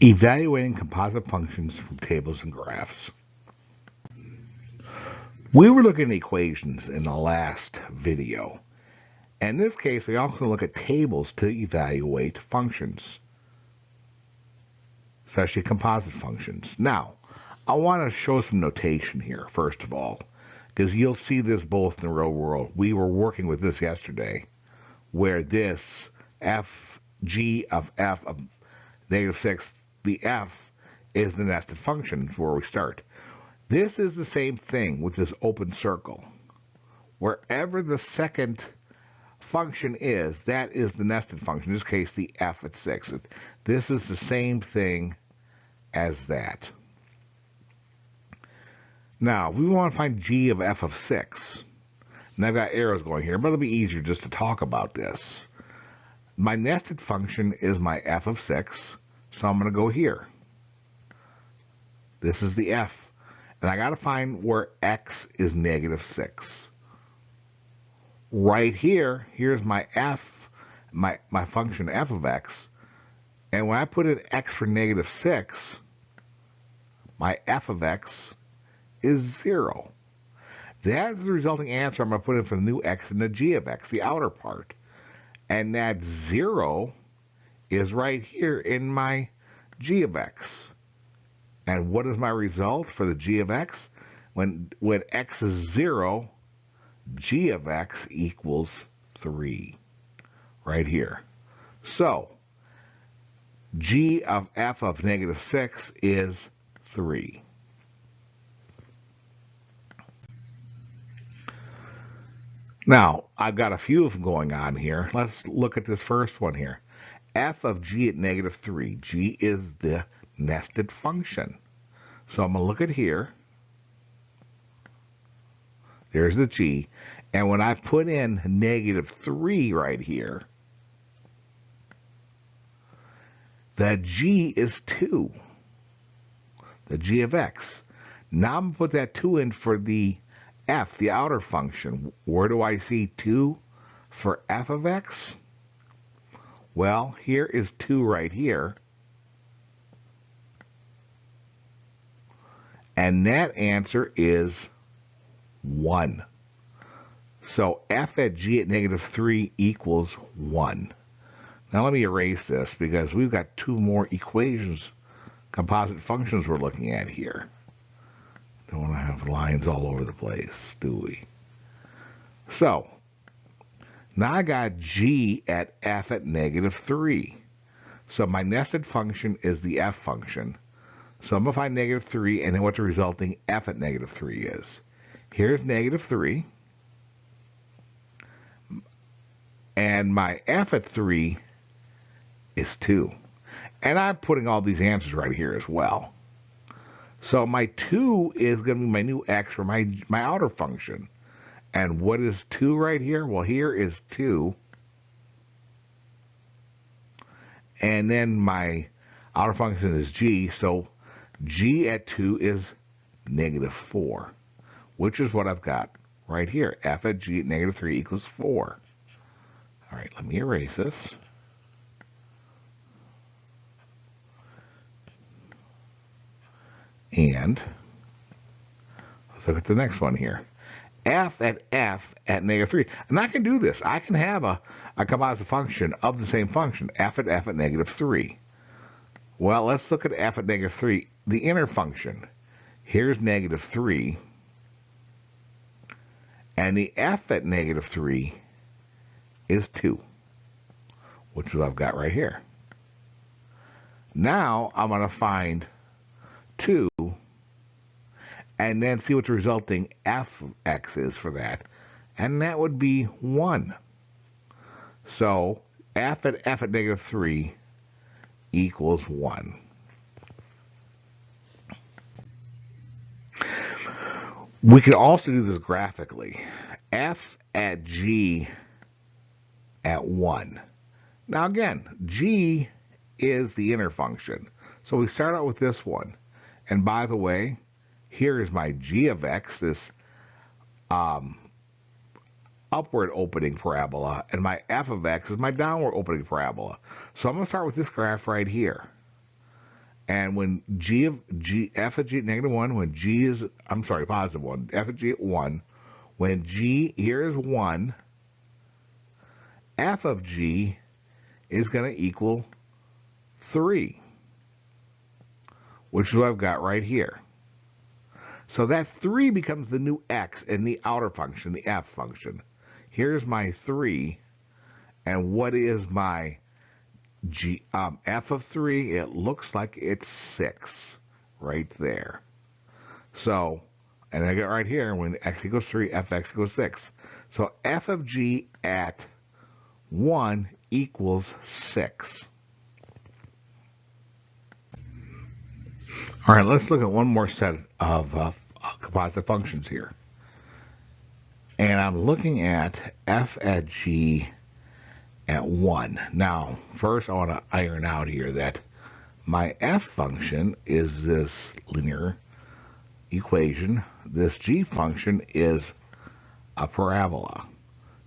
Evaluating composite functions from tables and graphs. We were looking at equations in the last video. In this case, we also look at tables to evaluate functions, especially composite functions. Now, I want to show some notation here, first of all, because you'll see this both in the real world. We were working with this yesterday, where this g of f of -6, the f is the nested function where we start. This is the same thing with this open circle. Wherever the second function is, that is the nested function. In this case, the f at 6. This is the same thing as that. Now, we want to find g of f of 6. And I've got arrows going here, but it'll be easier just to talk about this. My nested function is my f of 6, so I'm going to go here. This is the f. And I got to find where x is -6. Right here, here's my f, my function f of x. And when I put in x for -6, my f of x is 0. That's the resulting answer I'm going to put in for the new x and the g of x, the outer part. And that 0 is right here in my g of x. And what is my result for the g of x? When x is 0, g of x equals 3. Right here. So, g of f of -6 is 3. Now, I've got a few of them going on here. Let's look at this first one here. F of g at -3. G is the nested function. So I'm going to look at here. There's the g. And when I put in -3 right here, the g is 2. The g of x. Now I'm going to put that 2 in for the f, the outer function. Where do I see 2 for f of x? Well, here is 2 right here. And that answer is 1. So f at g at -3 equals 1. Now let me erase this because we've got 2 more equations, composite functions we're looking at here. Don't want to have lines all over the place, do we? So, now I got g at f at -3. So my nested function is the f function. So I'm going to find -3 and then what the resulting f at -3 is. Here's -3. And my f at 3 is 2. And I'm putting all these answers right here as well. So my 2 is going to be my new x for my outer function. And what is 2 right here? Well, here is 2. And then my outer function is g. So g at 2 is -4, which is what I've got right here. F at g at -3 equals 4. All right, let me erase this. And let's look at the next one here. F at -3. And I can do this. I can have a composite function of the same function, f at -3. Well, let's look at f at -3, the inner function. Here's -3. And the f at -3 is 2, which is what I've got right here. Now I'm going to find 2 and then see what the resulting f of x is for that. And that would be 1. So f at -3 equals 1. We can also do this graphically. F at g at 1. Now again, g is the inner function. So we start out with this one. And by the way, here is my g of x, this upward opening parabola, and my f of x is my downward opening parabola. So I'm going to start with this graph right here. And when f of g at negative 1, when g is, I'm sorry, positive 1, f of g at 1, when g here is 1, f of g is going to equal 3, which is what I've got right here. So that 3 becomes the new x in the outer function, the f function. Here's my 3, and what is my f of 3? It looks like it's 6 right there. So, and I get right here, when x equals 3, fx equals 6. So f of g at 1 equals 6. All right, let's look at one more set of composite functions here. And I'm looking at f at g at 1. Now, first I want to iron out here that my f function is this linear equation. This g function is a parabola.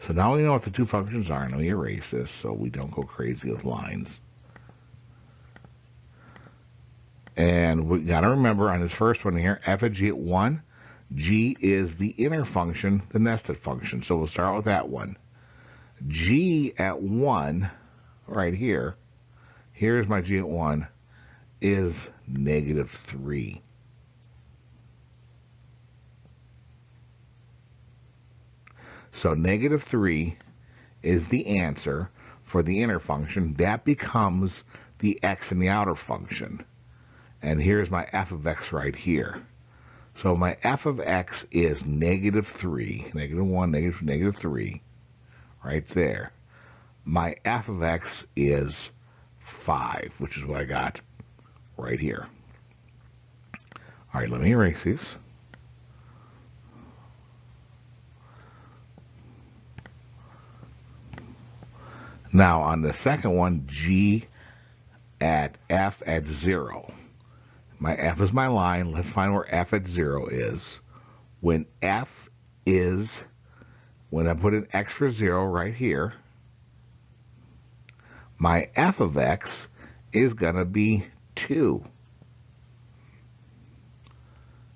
So now we know what the two functions are. Let me erase this so we don't go crazy with lines. And we got to remember on this first one here, f of g at 1, g is the inner function, the nested function. So we'll start with that one. G at 1, right here, here's my g at 1, is negative 3. So negative 3 is the answer for the inner function. That becomes the x in the outer function. And here's my f of x right here. So my f of x is negative 3, negative 1, negative 3, right there. My f of x is 5, which is what I got right here. All right, let me erase these. Now on the second one, g at f at 0. My f is my line. Let's find where f at 0 is. When f is, when I put in x for 0 right here, my f of x is going to be 2.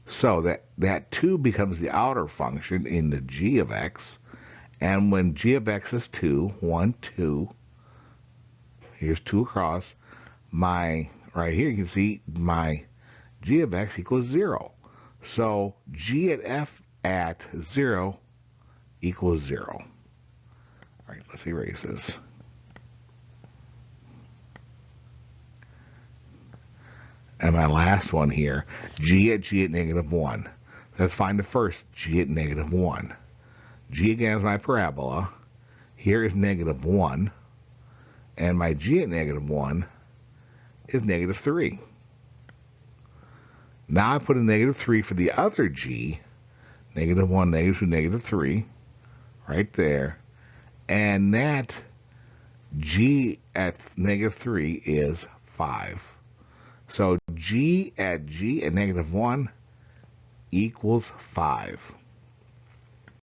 So that 2 becomes the outer function in the g of x. And when g of x is 2, 1, 2, here's 2 across, right here you can see my g of x equals 0. So g at f at 0 equals 0. All right, let's erase this. And my last one here, g at negative 1. Let's find the first g at negative 1. G again is my parabola. Here is negative 1. And my g at negative 1 is negative 3. Now I put in negative 3 for the other g, negative 1, negative 2, negative 3, right there. And that g at negative 3 is 5. So g at negative 1 equals 5.